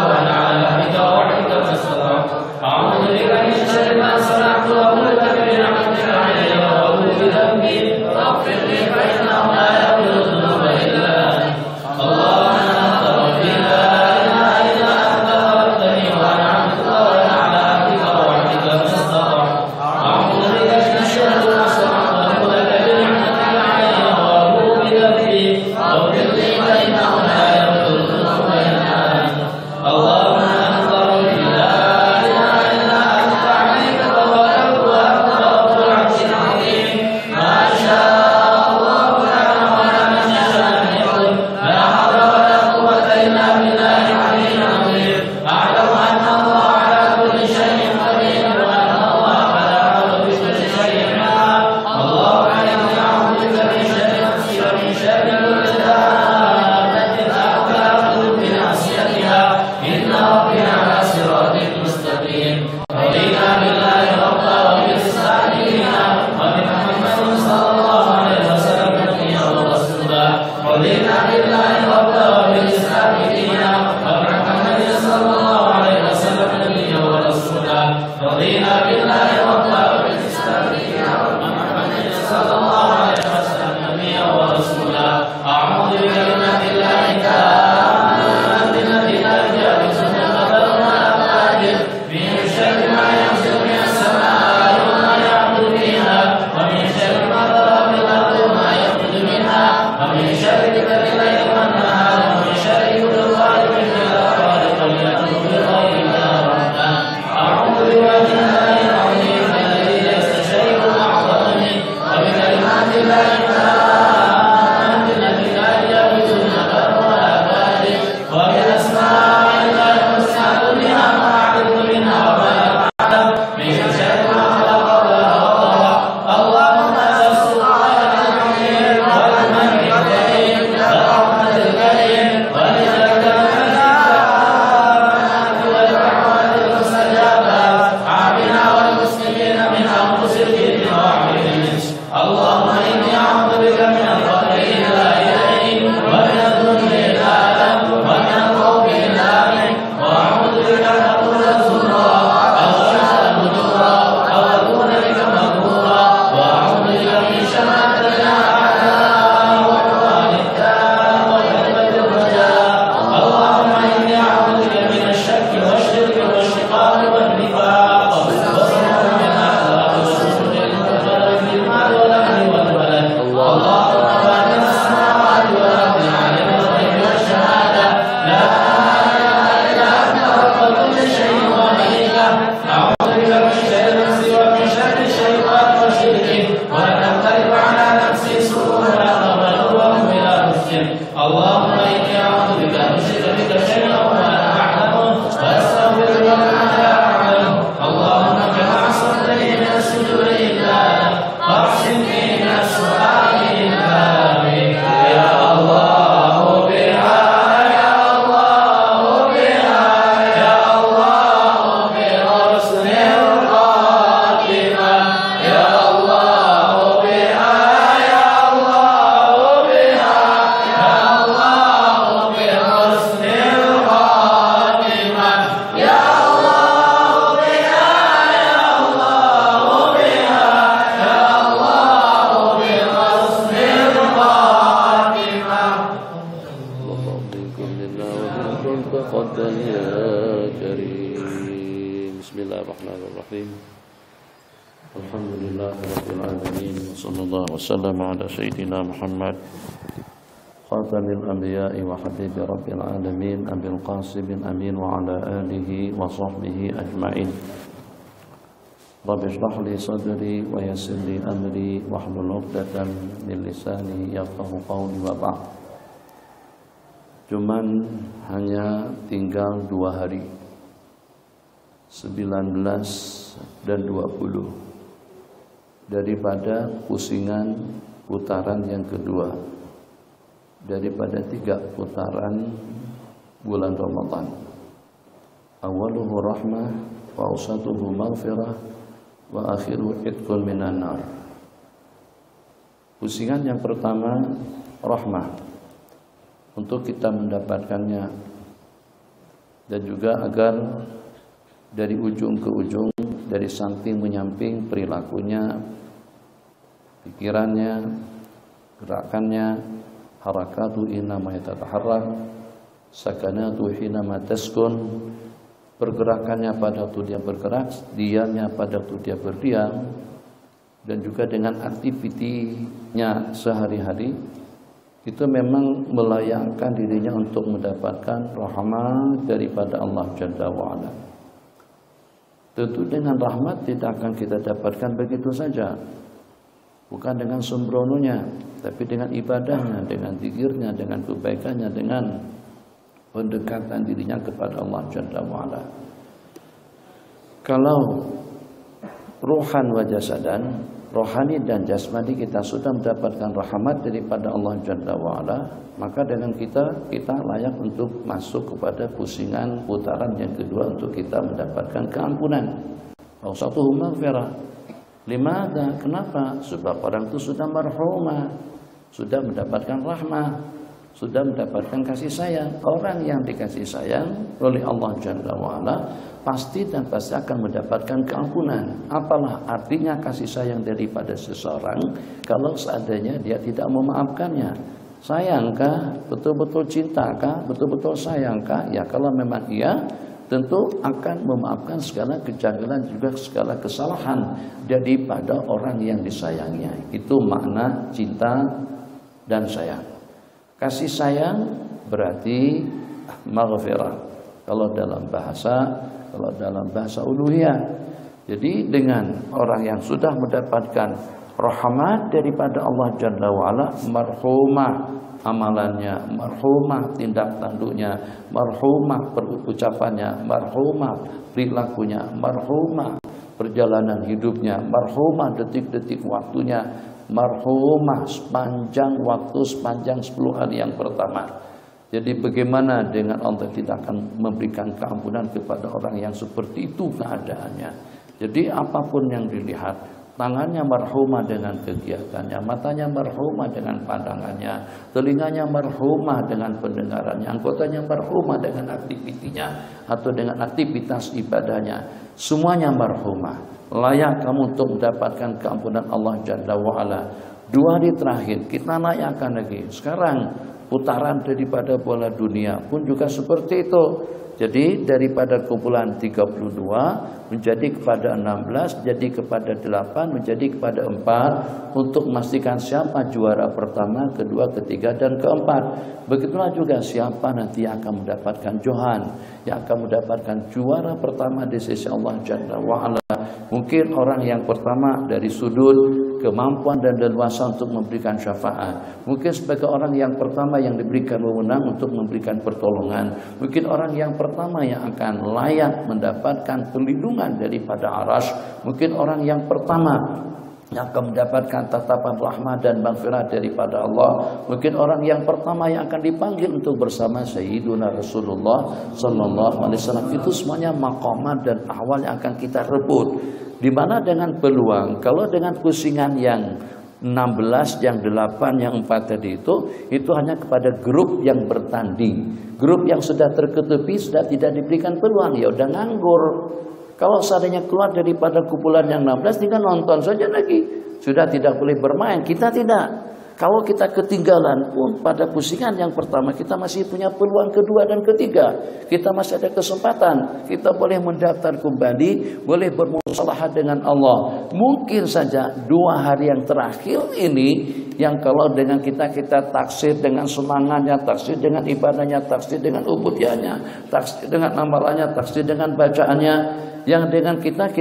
وأنا ردا يا كريم. بسم الله الرحمن الرحيم. الحمد لله رب العالمين، وصلى الله وسلم على سيدنا محمد خاتم الأنبياء وحبيب رب العالمين أبي القاسم الأمين وعلى آله وصحبه أجمعين. رب اشرح لي صدري ويسر لي أمري واحلل عقدة من لساني يفقهوا قولي وبعد. Cuman hanya tinggal 2 hari, 19 dan 20 daripada pusingan putaran yang kedua, daripada 3 putaran bulan Ramadan. Awaluhu rahmah wa awsatuhu maghfirah wa akhiruhu itqun minan nar. Pusingan yang pertama rahmah, untuk kita mendapatkannya, dan juga agar dari ujung ke ujung, dari samping menyamping perilakunya, pikirannya, gerakannya, harakatu inama yatataharrak, sakanatu hinama taskun, pergerakannya pada waktu dia bergerak, diamnya pada waktu dia berdiam, dan juga dengan aktivitinya sehari-hari, itu memang melayakkan dirinya untuk mendapatkan rahmat daripada Allah Jalla wa'ala. Tentu dengan rahmat tidak akan kita dapatkan begitu saja, bukan dengan sembrononya, tapi dengan ibadahnya, dengan zikirnya, dengan kebaikannya, dengan pendekatan dirinya kepada Allah Jalla wa'ala. Kalau ruhan wa jasadan, rohani dan jasmani kita sudah mendapatkan rahmat daripada Allah Jalla wa'ala, maka dengan kita layak untuk masuk kepada pusingan putaran yang kedua, untuk kita mendapatkan keampunan. Awsatuhu maghfirah. Limada? Kenapa? Sebab orang itu sudah marhumah, sudah mendapatkan rahmah, sudah mendapatkan kasih sayang. Orang yang dikasih sayang oleh Allah Jalla wa'ala pasti dan pasti akan mendapatkan keampunan. Apalah artinya kasih sayang daripada seseorang kalau seandainya dia tidak memaafkannya? Sayangkah? Betul-betul cintakah? Betul-betul sayangkah? Ya, kalau memang iya, tentu akan memaafkan segala kejanggalan, juga segala kesalahan daripada orang yang disayangnya. Itu makna cinta dan sayang. Kasih sayang berarti maghfirah kalau dalam bahasa uluhiyah. Jadi dengan orang yang sudah mendapatkan rahmat daripada Allah Jalla wa'ala, marhumah amalannya, marhumah tindak tanduknya, marhumah ucapannya, marhumah perilakunya, marhumah perjalanan hidupnya, marhumah detik-detik waktunya, marhumah sepanjang waktu, sepanjang 10 hari yang pertama. Jadi bagaimana dengan Allah tidak akan memberikan keampunan kepada orang yang seperti itu keadaannya. Jadi apapun yang dilihat, tangannya marhumah dengan kegiatannya, matanya marhumah dengan pandangannya, telinganya marhumah dengan pendengarannya, anggotanya marhumah dengan aktivitinya atau dengan aktivitas ibadahnya. Semuanya marhumah. Layak kamu untuk mendapatkan keampunan Allah Jalla wa'ala. 2 hari terakhir kita layakkan lagi. Sekarang putaran daripada bola dunia pun juga seperti itu. Jadi daripada kumpulan 32 menjadi kepada 16, jadi kepada 8, menjadi kepada 4, untuk memastikan siapa juara pertama, kedua, ketiga, dan keempat. Begitulah juga siapa nanti yang akan mendapatkan johan, yang akan mendapatkan juara pertama di sisi Allah Jalla wa'ala. Mungkin orang yang pertama dari sudut kemampuan dan leluasa untuk memberikan syafaat. Mungkin sebagai orang yang pertama yang diberikan wewenang untuk memberikan pertolongan. Mungkin orang yang pertama yang akan layak mendapatkan perlindungan daripada arasy. Mungkin orang yang pertama yang akan mendapatkan tatapan rahmat dan maghfirah daripada Allah. Mungkin orang yang pertama yang akan dipanggil untuk bersama Sayyiduna Rasulullah Sallallahu Alaihi Wasallam. Itu semuanya maqamat dan ahwal yang akan kita rebut. Di mana dengan peluang, kalau dengan pusingan yang 16, yang 8, yang 4 tadi itu hanya kepada grup yang bertanding. Grup yang sudah terketepi, sudah tidak diberikan peluang, ya udah nganggur. Kalau seandainya keluar daripada kumpulan yang 16, tinggal nonton saja lagi. Sudah tidak boleh bermain, kita tidak. Kalau kita ketinggalan pun pada pusingan yang pertama, kita masih punya peluang kedua dan ketiga. Kita masih ada kesempatan. Kita boleh mendaftar kembali, boleh bermusalah dengan Allah. Mungkin saja 2 hari yang terakhir ini, yang kalau dengan kita taksir dengan semangatnya, taksir dengan ibadahnya, taksir dengan ubudiyahnya, taksir dengan amalannya, taksir dengan bacaannya, yang dengan kita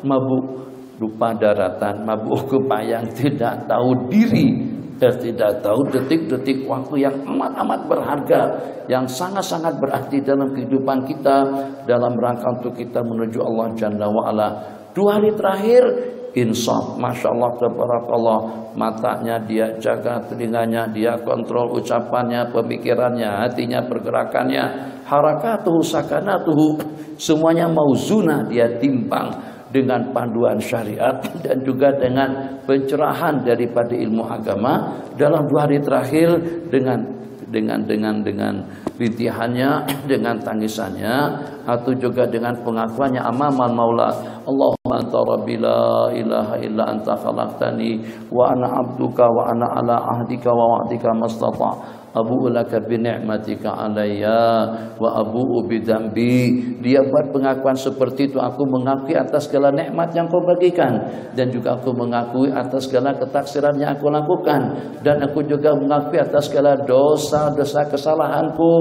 mabuk, lupa daratan, mabuk kepayang, tidak tahu diri. Tidak tahu detik-detik waktu yang amat-amat berharga, yang sangat-sangat berarti dalam kehidupan kita, dalam rangka untuk kita menuju Allah Jalla wa'ala. 2 hari terakhir, insaf, Masya Allah, tabarakallah, matanya dia jaga, telinganya dia kontrol, ucapannya, pemikirannya, hatinya, pergerakannya, harakatuhu, sakanatuhu, semuanya mauzunah, dia timbang dengan panduan syariat dan juga dengan pencerahan daripada ilmu agama dalam 2 hari terakhir, dengan rintihannya, dengan tangisannya, atau juga dengan pengakuannya amaman maula, Allahumma anta rabbi la ilaha illa anta khalaqtani wa ana abduka wa ana ala ahdika wa wa'dika mastata' abu'u laka bi ni'matika alayya wa abu'u bi dzambi. Dia buat pengakuan seperti itu, aku mengakui atas segala nikmat yang kau bagikan, dan juga aku mengakui atas segala ketaksiran yang aku lakukan, dan aku juga mengakui atas segala dosa-dosa kesalahanku.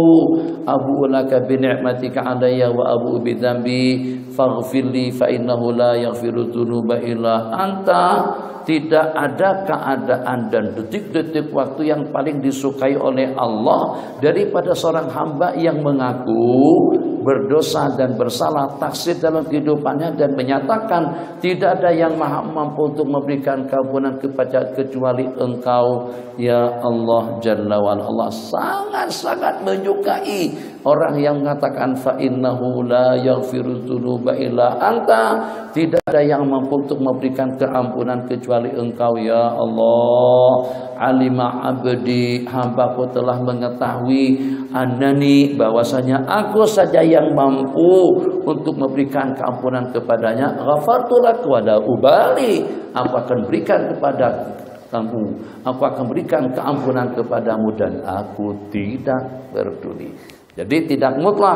Abu'u laka bi ni'matika alayya wa abu'u bi dzambi faghfirli fa innahu la yaghfiru dzunuba illa anta. Tidak ada keadaan dan detik-detik waktu yang paling disukai oleh Allah daripada seorang hamba yang mengaku berdosa dan bersalah, taksir dalam kehidupannya, dan menyatakan tidak ada yang maha mampu untuk memberikan keampunan kepada kecuali Engkau, ya Allah Jalla wa'ala. Allah sangat-sangat menyukai orang yang mengatakan fa innahu la yaghfiru dzunuba illa anta. Tidak ada yang mampu untuk memberikan keampunan kecuali Engkau, ya Allah. Alima abdi, hambaku telah mengetahui, annani, bahwasanya aku saja yang mampu untuk memberikan keampunan kepadanya. Ghafartu lak wa la ubali, aku akan berikan kepada kamu, aku akan berikan keampunan kepadamu, dan aku tidak peduli. Jadi tidak mutlak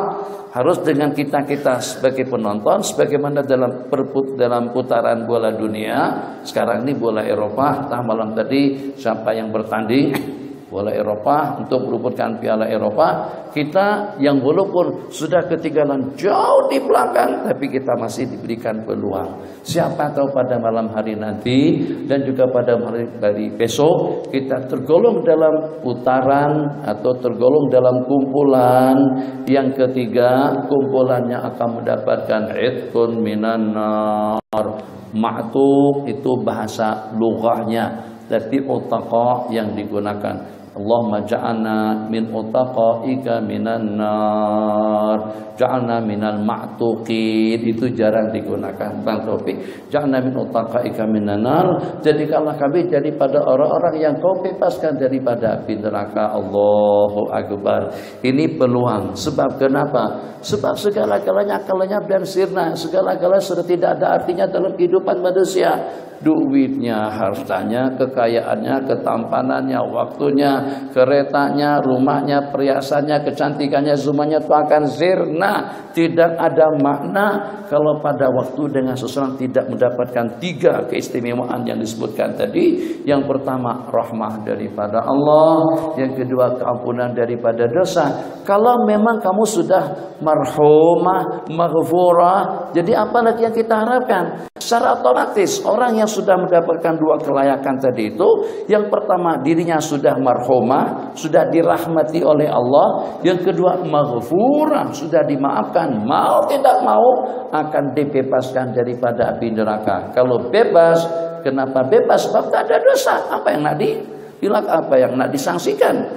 harus dengan kita sebagai penonton, sebagaimana dalam putaran bola dunia. Sekarang ini bola Eropa, malam tadi siapa yang bertanding bola Eropa untuk merebutkan Piala Eropa, kita yang walaupun sudah ketinggalan jauh di belakang, tapi kita masih diberikan peluang. Siapa tahu pada malam hari nanti dan juga pada hari besok kita tergolong dalam putaran atau tergolong dalam kumpulan yang ketiga. Kumpulannya akan mendapatkan itqun minan nar. Ma'tuq itu bahasa lughahnya, tapi utaqa yang digunakan. Allahumma ja'alna min utaqaika minan nar, ja'alna minal ma'tuqin, itu jarang digunakan Bang Taufik. Ja'alna min utaqaika minan nar, jadikanlah kami daripada orang-orang yang kau bebaskan daripada api neraka. Allahu Akbar. Ini peluang. Sebab kenapa? Sebab segala-galanya akalnya dan sirna, segala-galanya sudah tidak ada artinya dalam kehidupan manusia. Duitnya, hartanya, kekayaannya, ketampanannya, waktunya, keretanya, rumahnya, perhiasannya, kecantikannya, semuanya itu akan sirna. Tidak ada makna kalau pada waktu dengan seseorang tidak mendapatkan 3 keistimewaan yang disebutkan tadi. Yang pertama, rahmah daripada Allah. Yang kedua, keampunan daripada dosa. Kalau memang kamu sudah marhumah, maghfurah, jadi apa lagi yang kita harapkan? Secara otomatis orang yang sudah mendapatkan 2 kelayakan tadi itu, yang pertama dirinya sudah marhumah, sudah dirahmati oleh Allah. Yang kedua maghfurah, sudah dimaafkan. Mau tidak mau akan dibebaskan daripada api neraka. Kalau bebas, kenapa bebas? Sebab tak ada dosa. Apa yang nak dibilang, apa yang nak disangsikan,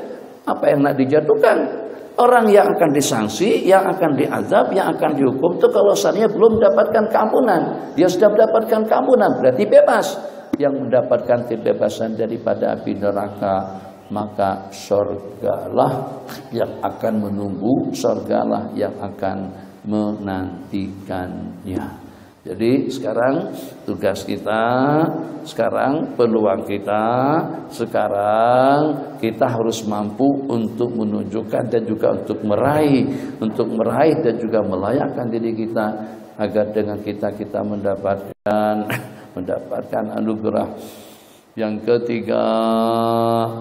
apa yang nak dijatuhkan. Orang yang akan disanksi, yang akan diazab, yang akan dihukum itu kalau seandainya belum mendapatkan keampunan. Dia sudah mendapatkan keampunan, berarti bebas. Yang mendapatkan kebebasan daripada api neraka, maka surgalah yang akan menunggu, surgalah yang akan menantikannya. Jadi sekarang tugas kita, sekarang peluang kita, sekarang kita harus mampu untuk menunjukkan dan juga untuk meraih dan juga melayakkan diri kita agar dengan kita mendapatkan anugerah yang ketiga,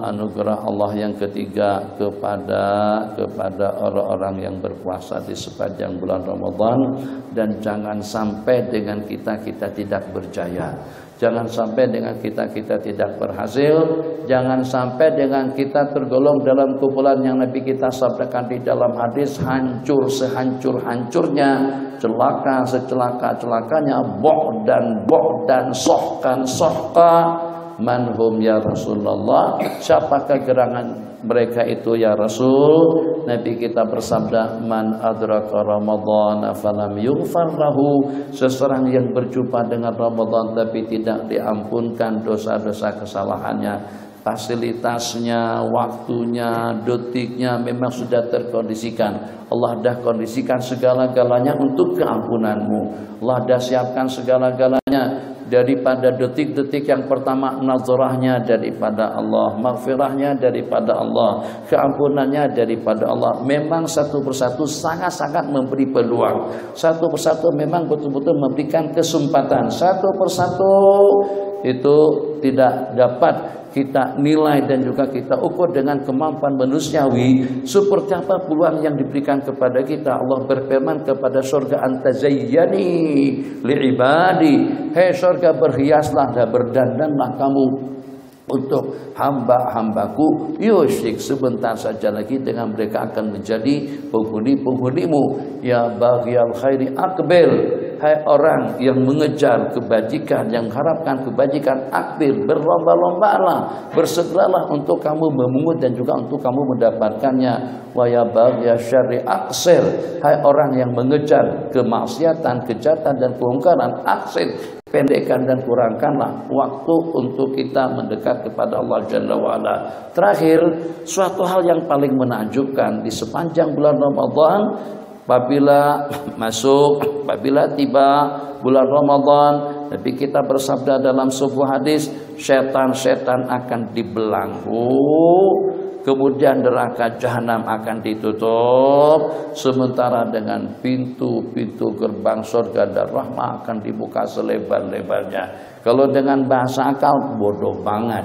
anugerah Allah yang ketiga kepada orang-orang yang berpuasa di sepanjang bulan Ramadan. Dan jangan sampai dengan kita tidak berjaya, jangan sampai dengan kita tidak berhasil, jangan sampai dengan kita tergolong dalam kumpulan yang Nabi kita sabdakan di dalam hadis, hancur sehancur-hancurnya, celaka secelaka-celakanya, bok dan sohkan manhum ya Rasulullah, siapakah gerangan mereka itu ya Rasul? Nabi kita bersabda, man adraka Ramadhan falam yughfar lahu, seseorang yang berjumpa dengan Ramadan tapi tidak diampunkan dosa-dosa kesalahannya, fasilitasnya, waktunya, detiknya memang sudah terkondisikan. Allah dah kondisikan segala-galanya untuk keampunanmu. Allah dah siapkan segala-galanya. Daripada detik-detik yang pertama, nazarahnya daripada Allah, maghfirahnya daripada Allah, keampunannya daripada Allah. Memang satu persatu sangat-sangat memberi peluang, satu persatu memang betul-betul memberikan kesempatan, satu persatu itu tidak dapat kita nilai dan juga kita ukur dengan kemampuan manusiawi seperti apa peluang yang diberikan kepada kita. Allah berfirman kepada surga, antazayyani li'ibadi, hei surga berhiaslah dan berdandanlah kamu untuk hamba-hambaku, yusyik sebentar saja lagi dengan mereka akan menjadi penghuni-penghunimu. Ya baghiyal khairi aqbil, hai orang yang mengejar kebajikan, yang harapkan kebajikan, akbil, berlomba-lombalah, bersegeralah untuk kamu memungut dan juga untuk kamu mendapatkannya. Wa ya baghiya syarri aqsir, hai orang yang mengejar kemaksiatan, kejahatan dan kemungkaran, aqsir, pendekkan dan kurangkanlah waktu untuk kita mendekat kepada Allah Jalla wa'ala. Terakhir, suatu hal yang paling menakjubkan di sepanjang bulan Ramadan, apabila tiba bulan Ramadan, Nabi kita bersabda dalam sebuah hadis, setan-setan akan dibelenggu, kemudian neraka jahanam akan ditutup, sementara dengan pintu-pintu gerbang surga dan rahmah akan dibuka selebar-lebarnya. Kalau dengan bahasa akal, bodoh banget.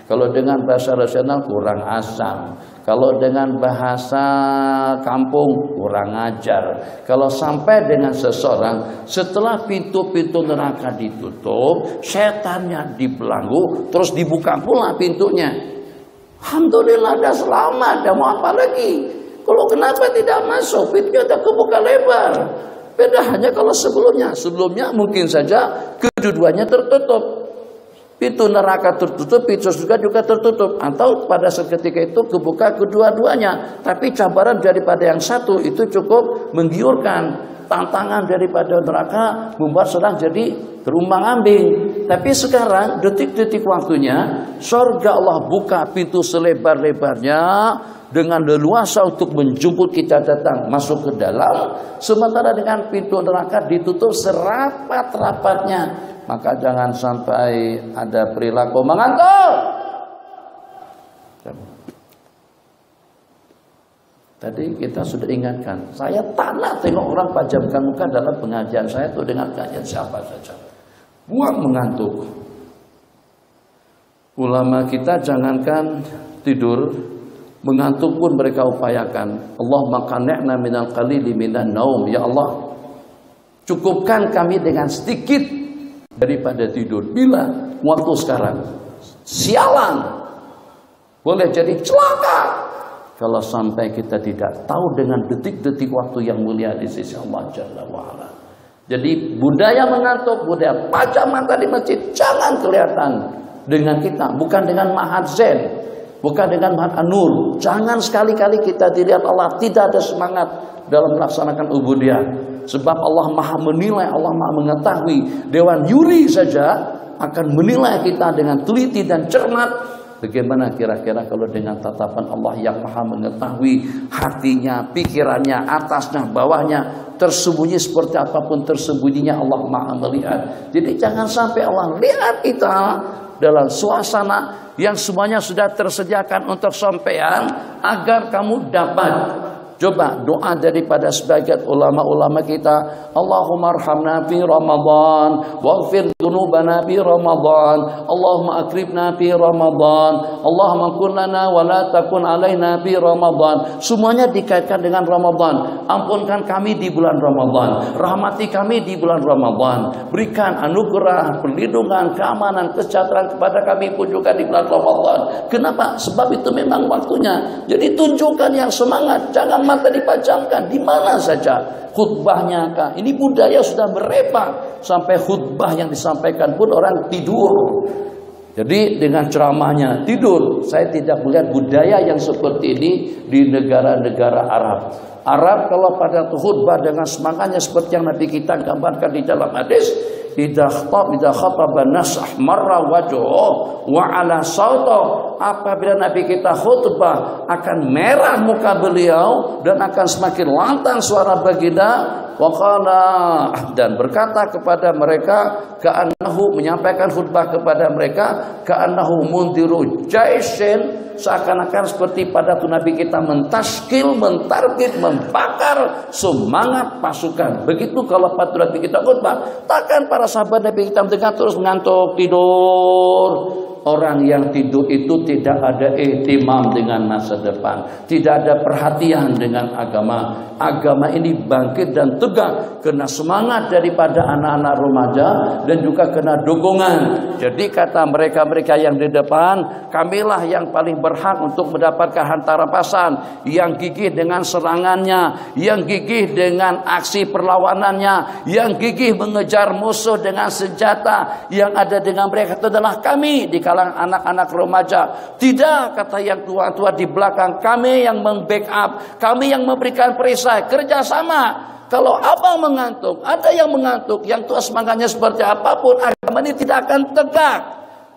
Kalau dengan bahasa rasional, kurang asam. Kalau dengan bahasa kampung, kurang ajar. Kalau sampai dengan seseorang setelah pintu-pintu neraka ditutup, setannya dibelenggu, terus dibuka pula pintunya, alhamdulillah dah selamat, dah mau apa lagi? Kalau kenapa tidak masuk, pintunya dah kebuka lebar. Beda hanya kalau sebelumnya mungkin saja kedua-duanya tertutup. Pintu neraka tertutup, pintu surga juga tertutup, atau pada seketika itu kebuka kedua-duanya. Tapi cabaran daripada yang satu itu cukup menggiurkan. Tantangan daripada neraka membuat seorang jadi terumbang-ambing. Tapi sekarang detik-detik waktunya, surga Allah buka pintu selebar-lebarnya dengan leluasa untuk menjemput kita datang masuk ke dalam, sementara dengan pintu neraka ditutup serapat-rapatnya. Maka jangan sampai ada perilaku mengantuk. Tadi kita sudah ingatkan, saya tak nak tengok orang pajamkan muka dalam pengajian saya itu dengan kajian siapa saja. Buang mengantuk. Ulama kita jangankan tidur, mengantuk pun mereka upayakan. Allahumma qanni'na minal qalili minan naum. Ya Allah, cukupkan kami dengan sedikit daripada tidur. Bila? Waktu sekarang. Sialan. Boleh jadi celaka kalau sampai kita tidak tahu dengan detik-detik waktu yang mulia di sisi Allah Jalla wa'ala. Jadi budaya mengantuk, budaya pajang mata di masjid jangan kelihatan dengan kita, bukan dengan Mahat Zen, bukan dengan Mahat Anur. Jangan sekali-kali kita dilihat Allah tidak ada semangat dalam melaksanakan ubudiyah. Sebab Allah maha menilai, Allah maha mengetahui. Dewan Yuri saja akan menilai kita dengan teliti dan cermat. Bagaimana kira-kira kalau dengan tatapan Allah yang maha mengetahui hatinya, pikirannya, atasnya, bawahnya, tersembunyi seperti apapun tersembunyinya, Allah maha melihat. Jadi jangan sampai Allah lihat kita dalam suasana yang semuanya sudah tersediakan untuk sampean agar kamu dapat. Coba doa daripada sebagian ulama-ulama kita, Allahumma arhamna fi Ramadan, waghfir dzunubana fi Ramadan, Allahumma akribna fi Ramadan, Allahumma kun lana wa la takun alaina fi Ramadan. Semuanya dikaitkan dengan Ramadan. Ampunkan kami di bulan Ramadan, rahmati kami di bulan Ramadan, berikan anugerah, perlindungan, keamanan, kesejahteraan kepada kami pun juga di bulan Ramadan. Kenapa? Sebab itu memang waktunya. Jadi tunjukkan yang semangat, jangan mata dipajamkan di mana saja. Khutbahnya kah? Ini budaya sudah merepek sampai khutbah yang disampaikan pun orang tidur. Jadi dengan ceramahnya tidur. Saya tidak melihat budaya yang seperti ini di negara-negara Arab. Arab kalau pada khutbah dengan semangatnya seperti yang Nabi kita gambarkan di dalam hadis, idza khataba nas ahmarra wajhuhu wa ala sautuhu. Apabila Nabi kita khutbah akan merah muka beliau dan akan semakin lantang suara baginda. Waqala, dan berkata kepada mereka, ka'annahu, menyampaikan khutbah kepada mereka, ka'annahu mundiru jaisin, seakan-akan seperti pada tu Nabi kita mentaskil, mentarget, membakar semangat pasukan. Begitu kalau pada Nabi kita khutbah, takkan para sahabat Nabi kita mendengar terus mengantuk tidur. Orang yang tidur itu tidak ada ihtimam dengan masa depan, tidak ada perhatian dengan agama. Agama ini bangkit dan tegak kena semangat daripada anak-anak remaja dan juga kena dukungan. Jadi kata mereka-mereka yang di depan, kamilah yang paling berhak untuk mendapatkan hantaran pasan, yang gigih dengan serangannya, yang gigih dengan aksi perlawanannya, yang gigih mengejar musuh dengan senjata. Yang ada dengan mereka itu adalah kami di kalangan anak-anak remaja. Tidak, kata yang tua-tua di belakang, kami yang membackup, kami yang memberikan perisai, kerjasama. Kalau abang mengantuk, ada yang mengantuk, yang tua semangatnya seperti apapun, agama ini tidak akan tegak.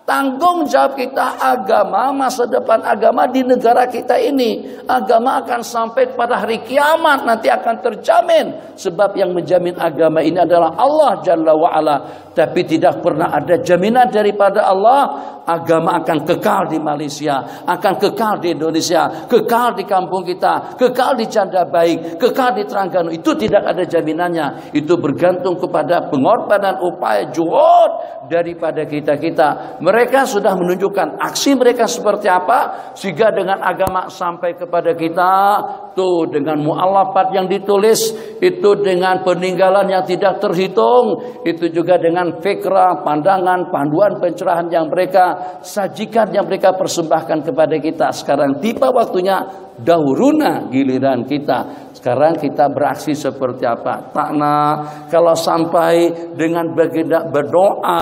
Tanggung jawab kita agama, masa depan agama di negara kita ini. Agama akan sampai pada hari kiamat nanti akan terjamin. Sebab yang menjamin agama ini adalah Allah Jalla wa'ala. Tapi tidak pernah ada jaminan daripada Allah. Agama akan kekal di Malaysia, akan kekal di Indonesia, kekal di kampung kita, kekal di Canda Baik, kekal di Terengganu. Itu tidak ada jaminannya. Itu bergantung kepada pengorbanan upaya juhud daripada kita-kita. Mereka sudah menunjukkan aksi mereka seperti apa, sehingga dengan agama sampai kepada kita. Tuh dengan mu'allafat yang ditulis, itu dengan peninggalan yang tidak terhitung, itu juga dengan fikrah, pandangan, panduan pencerahan yang mereka sajikan, yang mereka persembahkan kepada kita. Sekarang tiba waktunya dauruna, giliran kita. Sekarang kita beraksi seperti apa? Takna kalau sampai dengan baginda berdoa,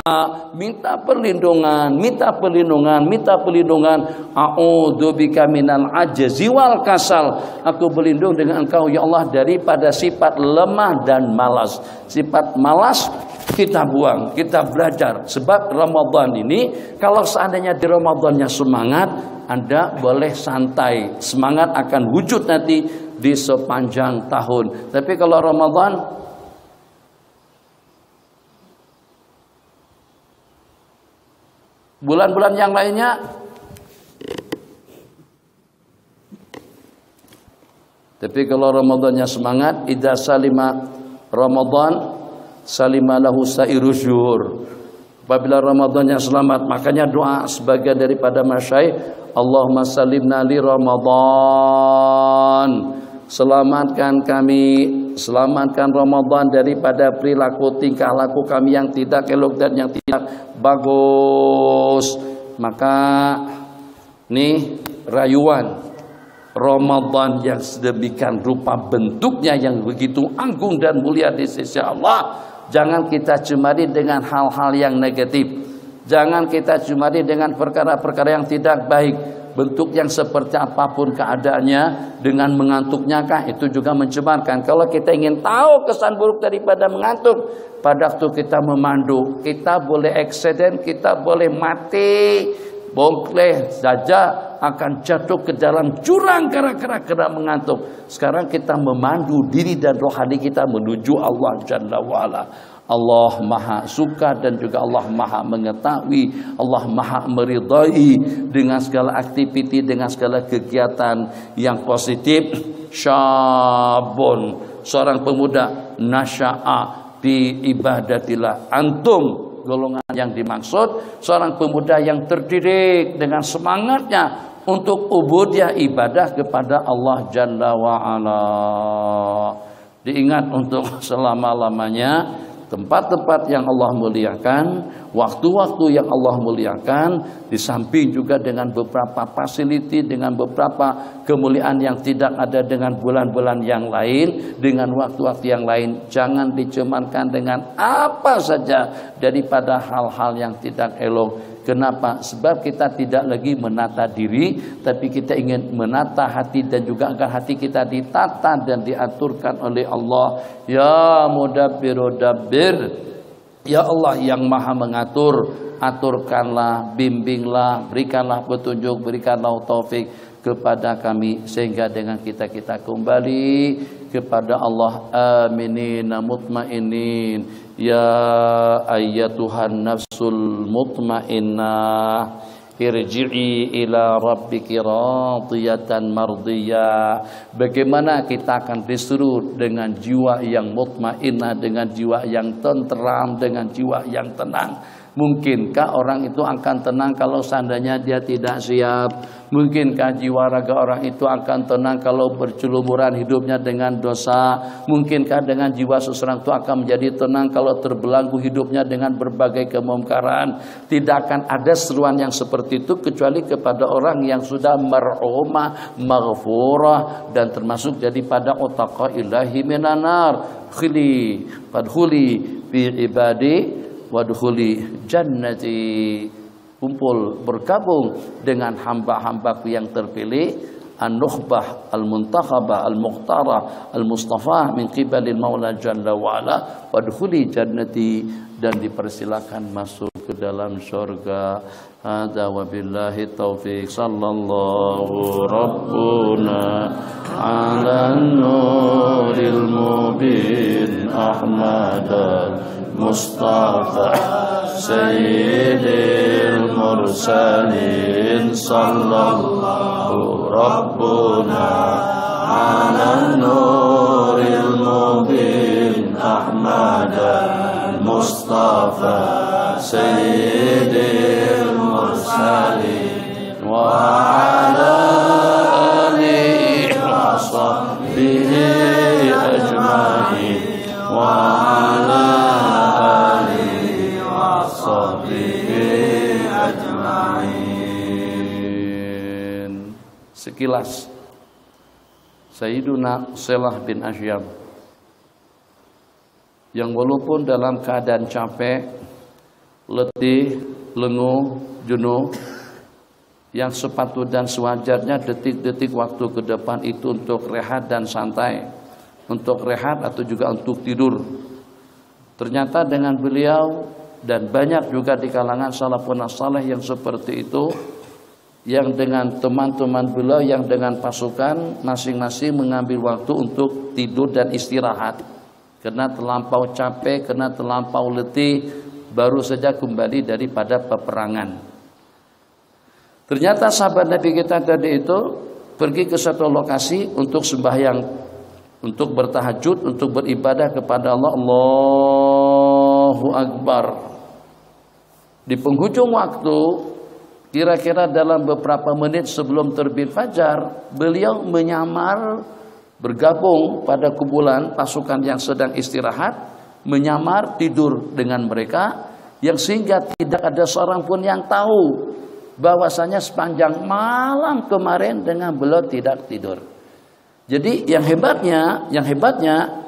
minta perlindungan, minta perlindungan, minta perlindungan. A'udzubika minal ajzi wal kasal. Aku berlindung dengan Engkau ya Allah daripada sifat lemah dan malas. Sifat malas kita buang, kita belajar. Sebab Ramadan ini, kalau seandainya di Ramadannya semangat, Anda boleh santai. Semangat akan wujud nanti di sepanjang tahun. Tapi kalau Ramadan, bulan-bulan yang lainnya, tapi kalau Ramadannya semangat, idza salima Ramadan salima lahu sairu syuhur. Apabila Ramadannya selamat, makanya doa sebagian daripada masyayikh, Allahumma salimna li Ramadan. Selamatkan kami, selamatkan Ramadan daripada perilaku tingkah laku kami yang tidak elok dan yang tidak bagus. Maka nih rayuan Ramadan yang sedemikian rupa bentuknya yang begitu agung dan mulia di sisi Allah. Jangan kita cemari dengan hal-hal yang negatif. Jangan kita cemari dengan perkara-perkara yang tidak baik. Bentuk yang seperti apapun keadaannya, dengan mengantuknya kah, itu juga mencemarkan. Kalau kita ingin tahu kesan buruk daripada mengantuk, pada waktu kita memandu, kita boleh eksiden, kita boleh mati boleh saja akan jatuh ke dalam jurang gara-gara mengantuk. Sekarang kita memandu diri dan rohani kita menuju Allah Jalla wa'ala. Allah maha suka dan juga Allah maha mengetahui, Allah maha meridai dengan segala aktiviti, dengan segala kegiatan yang positif. Syabun, seorang pemuda, nasya'a fi ibadatillah. Antum golongan yang dimaksud seorang pemuda yang terdidik dengan semangatnya untuk ubudiyah ibadah kepada Allah Jalla wa'ala. Diingat untuk selama-lamanya tempat-tempat yang Allah muliakan, waktu-waktu yang Allah muliakan, di samping juga dengan beberapa fasiliti, dengan beberapa kemuliaan yang tidak ada dengan bulan-bulan yang lain, dengan waktu-waktu yang lain. Jangan dicemarkan dengan apa saja daripada hal-hal yang tidak elok. Kenapa? Sebab kita tidak lagi menata diri, tapi kita ingin menata hati dan juga agar hati kita ditata dan diaturkan oleh Allah. Ya Mudabbiru dabbir, ya Allah yang maha mengatur, aturkanlah, bimbinglah, berikanlah petunjuk, berikanlah taufik kepada kami sehingga dengan kita kembali kepada Allah. Aminin mutmainin. Ya ayyatuhan nafsul mutmainnah, irji'i ila rabbiki radiyatan mardiyah. Bagaimana kita akan disuruh dengan jiwa yang mutmainnah, dengan jiwa yang tenteram, dengan jiwa yang tenang. Mungkinkah orang itu akan tenang kalau seandainya dia tidak siap? Mungkinkah jiwa raga orang itu akan tenang kalau bercelumuran hidupnya dengan dosa? Mungkinkah dengan jiwa seseorang itu akan menjadi tenang kalau terbelenggu hidupnya dengan berbagai kemungkaran? Tidak akan ada seruan yang seperti itu kecuali kepada orang yang sudah mar'umah, maghfurah, dan termasuk jadi pada otaqa ilahi minanar. Khili fadkhuli fi ibadi wadkhuli jannati. Kumpul, bergabung dengan hamba-hambaku yang terpilih, an-nukhbah al-muntakhabah al-mukhtarah al-mustafah min qibalil maula jalla wa'ala, wadkhuli jannati, dan dipersilakan masuk ke dalam surga. Hadza wabillahi taufiq. Sallallahu rabbuna ala nuril mubin Ahmadal Mustafa Sayyidil Mursalin. Sallallahu Rabbuna ala nuril mubin Ahmad Mustafa Sayyidil Mursalin wa ala alihi wa sahbihi ajma'in wa ala sekilas Sayyiduna Selah bin Asyam yang walaupun dalam keadaan capek, letih, lenguh, jenuh, yang sepatut dan sewajarnya detik-detik waktu ke depan itu untuk rehat dan santai, untuk rehat atau juga untuk tidur. Ternyata dengan beliau dan banyak juga di kalangan salafun saleh yang seperti itu, yang dengan teman-teman beliau yang dengan pasukan masing-masing mengambil waktu untuk tidur dan istirahat karena terlampau capek, karena terlampau letih, baru saja kembali daripada peperangan. Ternyata sahabat Nabi kita tadi itu pergi ke satu lokasi untuk sembahyang, untuk bertahajud, untuk beribadah kepada Allah. Allahu Akbar. Di penghujung waktu, kira-kira dalam beberapa menit sebelum terbit fajar, beliau menyamar bergabung pada kumpulan pasukan yang sedang istirahat, menyamar tidur dengan mereka, yang sehingga tidak ada seorang pun yang tahu bahwasanya sepanjang malam kemarin dengan beliau tidak tidur. Jadi yang hebatnya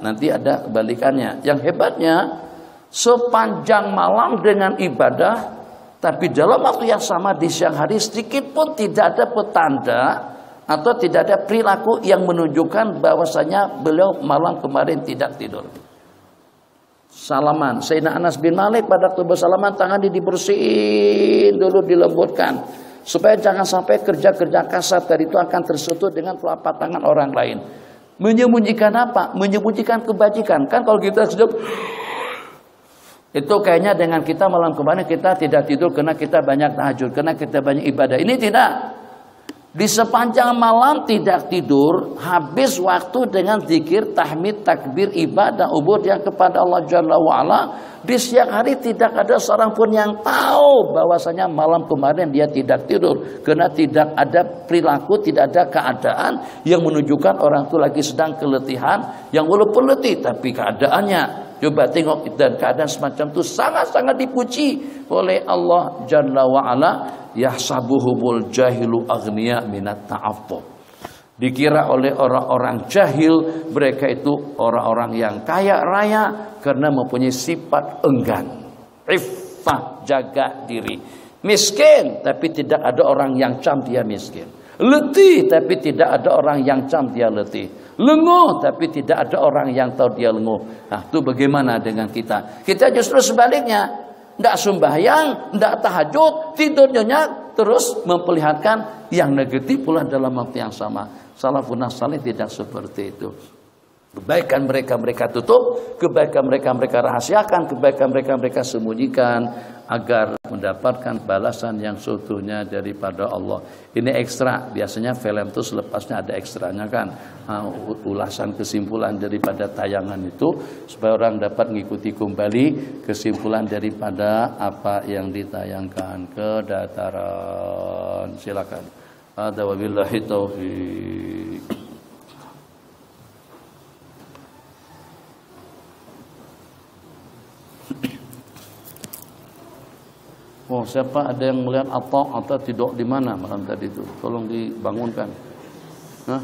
nanti ada kebalikannya. Yang hebatnya sepanjang malam dengan ibadah, tapi dalam waktu yang sama di siang hari sedikit pun tidak ada petanda atau tidak ada perilaku yang menunjukkan bahwasanya beliau malam kemarin tidak tidur. Salaman, Sayyidina Anas bin Malik pada waktu bersalaman tangannya dibersihin dulu, dilembutkan. Supaya jangan sampai kerja-kerja kasar tadi itu akan tersentuh dengan telapak tangan orang lain. Menyembunyikan apa? Menyembunyikan kebajikan. Kan kalau kita sudah itu kayaknya dengan kita malam kemarin kita tidak tidur karena kita banyak tahajud, karena kita banyak ibadah. Ini tidak. Di sepanjang malam tidak tidur, habis waktu dengan zikir, tahmid, takbir, ibadah, ubudiyah kepada Allah Jalla wa'ala. Di siang hari tidak ada seorang pun yang tahu bahwasanya malam kemarin dia tidak tidur. Karena tidak ada perilaku, tidak ada keadaan yang menunjukkan orang itu lagi sedang keletihan. Yang walaupun letih tapi keadaannya, coba tengok, dan keadaan semacam itu sangat-sangat dipuji oleh Allah Jalla wa'ala. Yahsabuhumul jahilu aghniya minat ta'affuf. Dikira oleh orang-orang jahil mereka itu orang-orang yang kaya raya karena mempunyai sifat enggan, iffah, jaga diri. Miskin tapi tidak ada orang yang cam dia miskin. Letih tapi tidak ada orang yang cam dia letih. Lenguh tapi tidak ada orang yang tahu dia lenguh. Nah, itu bagaimana dengan kita? Kita justru sebaliknya. Tidak sembahyang, tidak tahajud, tidur nyenyak, terus memperlihatkan yang negatif pula dalam waktu yang sama. Salafun salih tidak seperti itu. Kebaikan mereka tutup, kebaikan mereka rahasiakan, kebaikan mereka sembunyikan agar mendapatkan balasan yang seutuhnya daripada Allah. Ini ekstra, biasanya film itu selepasnya ada ekstranya kan, ulasan kesimpulan daripada tayangan itu supaya orang dapat mengikuti kembali kesimpulan daripada apa yang ditayangkan ke dataran. Silakan. Ada wabillahi taufiq. Oh, siapa ada yang melihat atau tidur di mana malam tadi itu? Tolong dibangunkan. Hah?